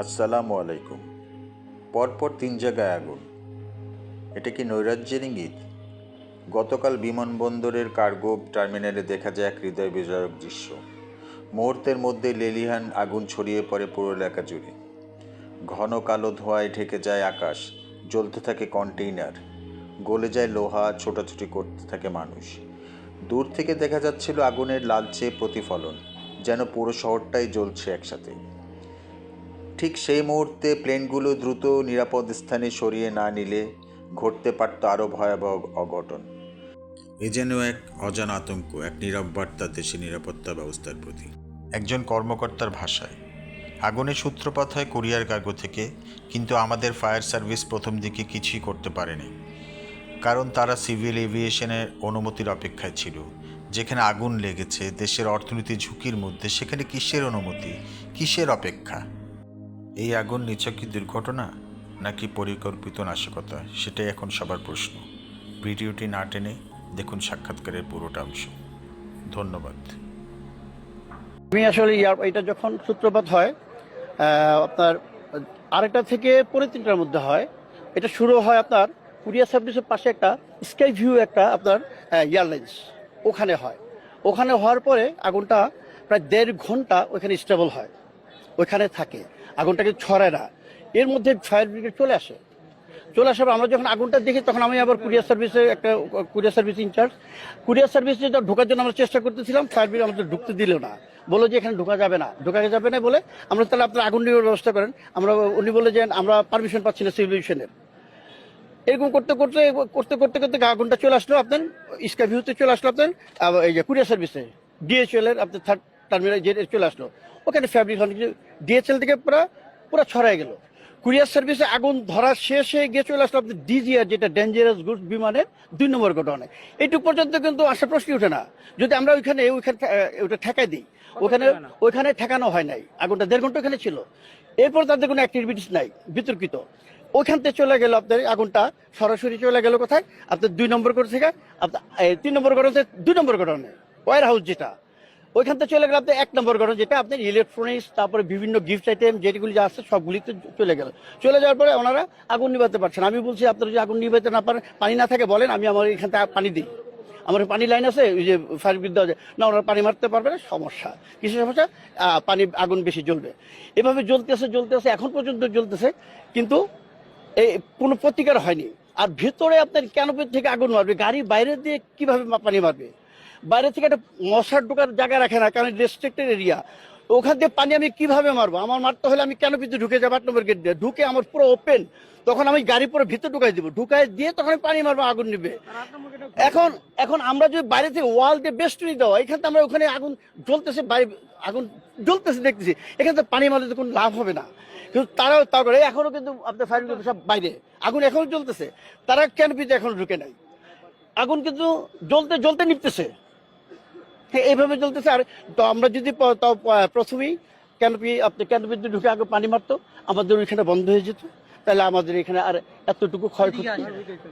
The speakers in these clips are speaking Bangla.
আসসালামু আলাইকুম। পরপর ৩ জায়গায় আগুন, এটা কি নৈরাজ্যের ইঙ্গিত? গতকাল বিমানবন্দরের কার্গো টার্মিনালে দেখা যায় এক হৃদয় বিদারক দৃশ্য। মুহূর্তের মধ্যে লেলিহান আগুন ছড়িয়ে পড়ে পুরো এলাকা জুড়ে। ঘন কালো ধোঁয়ায় ঢেকে যায় আকাশ, জ্বলতে থাকে কন্টেইনার, গলে যায় লোহা, ছোটাছুটি করতে থাকে মানুষ। দূর থেকে দেখা যাচ্ছিল আগুনের লালচে প্রতিফলন, যেন পুরো শহরটাই জ্বলছে একসাথে। ঠিক সেই মুহূর্তে প্লেনগুলো দ্রুত নিরাপদ স্থানে সরিয়ে না নিলে ঘটতে পারত আরও ভয়াবহ অঘটন। এ যেন এক অজানা আতঙ্ক, এক নীরব বার্তা দেশের নিরাপত্তা ব্যবস্থার প্রতি। একজন কর্মকর্তার ভাষায়, আগুনের সূত্রপাত হয় কুরিয়ার কার্গো থেকে, কিন্তু আমাদের ফায়ার সার্ভিস প্রথম দিকে কিছুই করতে পারেনি, কারণ তারা সিভিল এভিয়েশনের অনুমতির অপেক্ষায় ছিল। যেখানে আগুন লেগেছে, দেশের অর্থনীতি ঝুঁকির মধ্যে, সেখানে কিসের অনুমতি, কিসের অপেক্ষা? এই আগুন নিছক কি দুর্ঘটনা নাকি পরিকল্পিত নাশকতা, সেটাই এখন সবার প্রশ্ন। ভিডিওটি না টেনে দেখুন সাক্ষাৎকারের পুরোটা অংশ। ধন্যবাদ। আমি আসলে এটা যখন সূত্রপাত হয় আপনার আরেকটা থেকে পৌনে 3টার মধ্যে হয়। এটা শুরু হয় আপনার কুরিয়ার সার্ভিসের পাশে একটা স্কাই ভিউ একটা আপনার এয়ারলাইন্স, ওখানে হয়। ওখানে হওয়ার পরে আগুনটা প্রায় 1.5 ঘন্টা ওইখানে স্টেবল হয়, ওইখানে থাকে, আগুনটাকে ছড়ায় না। এর মধ্যে ফায়ার ব্রিগেড চলে আসার পর আমরা যখন আগুনটা দেখি, তখন আমি আবার কুরিয়ার সার্ভিস ইনচার্জ, কুরিয়ার সার্ভিসে ঢোকার জন্য আমরা চেষ্টা করতেছিলাম। ফায়ার ব্রিগেড আমাদের ঢুকতে দিল না, বললো যে এখানে ঢোকা যাবে না বলে আমরা তাহলে আপনার আগুন নিয়ে ব্যবস্থা করেন। উনি বলে যে আমরা পারমিশন পাচ্ছি না সিভিল এভিয়েশনের। এরকম করতে করতে আগুনটা চলে আসলো আপনার স্কাই ভিউতে, চলে আসলো আপনার এই যে কুরিয়ার সার্ভিসে, ডিএচএল এর আপনার 3rd টার্মিনাল যে চলে আসলো। ওখানে ফ্যাব্রিক ডিএচএল থেকে পুরো ছড়াই গেল। কুরিয়ার সার্ভিসে আগুন ধরা শেষে গিয়ে চলে আসলো আপনার ডিজিআর, যেটা ডেঞ্জারাস গুডস বিমানের 2 নম্বর গোডাউনে। এইটুকু পর্যন্ত কিন্তু আসার প্রশ্নই ওঠে না। যদি আমরা ওইখানে ওটা ঠেকাই দিই, ওইখানে ঠেকানো হয় নাই। আগুনটা 1.5 ঘন্টা ওখানে ছিল, এরপর তাদের কোনো অ্যাক্টিভিটিস নাই, বিতর্কিত। ওইখান থেকে চলে গেল আপনার আগুনটা, সরাসরি চলে গেল কোথায়, আপনার 2 নম্বর গোডাউন থেকে আপনার 3 নম্বর গোডাউন থেকে 2 নম্বর গোডাউনে, ওয়্যার হাউস যেটা, ওইখান থেকে চলে গেল আপনার 1 নম্বর গোডাউন, যেটা আপনার ইলেকট্রনিক্স, তারপরে বিভিন্ন গিফট আইটেম যেগুলি যা আছে সবগুলিতে চলে গেল। চলে যাওয়ার পরে ওনারা আগুন নিভাতে পারছেন। আমি বলছি আপনারা যদি আগুন নিভাতে না পারেন, পানি না থাকে বলেন, আমি আমার এখান থেকে পানি দিই, আমার পানি লাইন আছে, ওই যে ফায়ার ব্রিগেড দেওয়া যায় না, ওনারা পানি মারতে পারবে না। সমস্যা কিসের সমস্যা? আগুন বেশি জ্বলবে। এভাবে জ্বলতেছে এখন পর্যন্ত জ্বলতেছে, কিন্তু এই কোনো প্রতিকার হয়নি। আর ভেতরে আপনার ক্যানোপি থেকে আগুন মারবে, গাড়ি বাইরে দিয়ে কিভাবে পানি মারবে? বাইরে থেকে একটা মশার ঢোকার জায়গা রাখে না, কারণ রেস্ট্রিক্টেড এরিয়া। ওখান দিয়ে পানি আমি কিভাবে মারবো? আমার মারতে হলে আমি ক্যানোপিতে ঢুকে যাবো, 8 নম্বর গেট দিয়ে ঢুকে, আমার পুরো ওপেন, তখন আমি গাড়ি পুরো ভিতরে ঢুকাই দিয়ে তখন আমি পানি মারবো, আগুন নিবে। এখন আমরা যদি বাইরে থেকে ওয়াল দিয়ে বেষ্টনী দেওয়া, এখান থেকে আমরা ওখানে আগুন জ্বলতেছে, আগুন জ্বলতেছে দেখতেছি, এখান থেকে পানি মারলে তো কোনো লাভ হবে না। কিন্তু তারাও তা করে, এখনো কিন্তু আপনার ফায়ার ব্রিগেড সব বাইরে, আগুন এখনো জ্বলতেছে, তারা ক্যানোপিতে এখনো ঢুকে নাই। আগুন কিন্তু জ্বলতে নিপতেছে, এইভাবে চলতেছে। আর তো আমরা যদি প্রথমেই ক্যানোপিতে ঢুকে আগে পানি মারতো, আমাদের ওইখানে বন্ধ হয়ে যেত, তাহলে আমাদের এখানে আর এতটুকু ক্ষয়ক্ষতি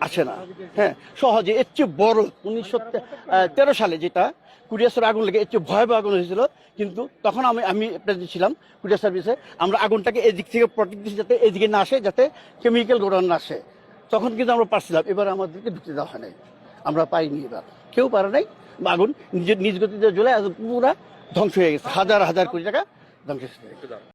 আসে না। হ্যাঁ, সহজে। এর চেয়ে বড় 1913 সালে যেটা কুরিয়ার আগুন লেগে এর চেয়ে ভয়াবহ আগুন হয়েছিল, কিন্তু তখন আমি ছিলাম কুরিয়ার সার্ভিসে, আমরা আগুনটাকে এদিক থেকে প্রোটেক্ট দিচ্ছি, যাতে এদিকে না আসে, যাতে কেমিক্যাল গোডাউন না আসে। তখন কিন্তু আমরা পারছিলাম, এবার আমাদেরকে ঢুকতে দেওয়া হয় নাই, আমরা পাইনি, এবার কেউ পারে নাই। আগুন নিজ গতিতে জ্বলে পুরা ধ্বংস হয়ে গেছে, হাজার কোটি টাকা ধ্বংস হয়ে গেছে।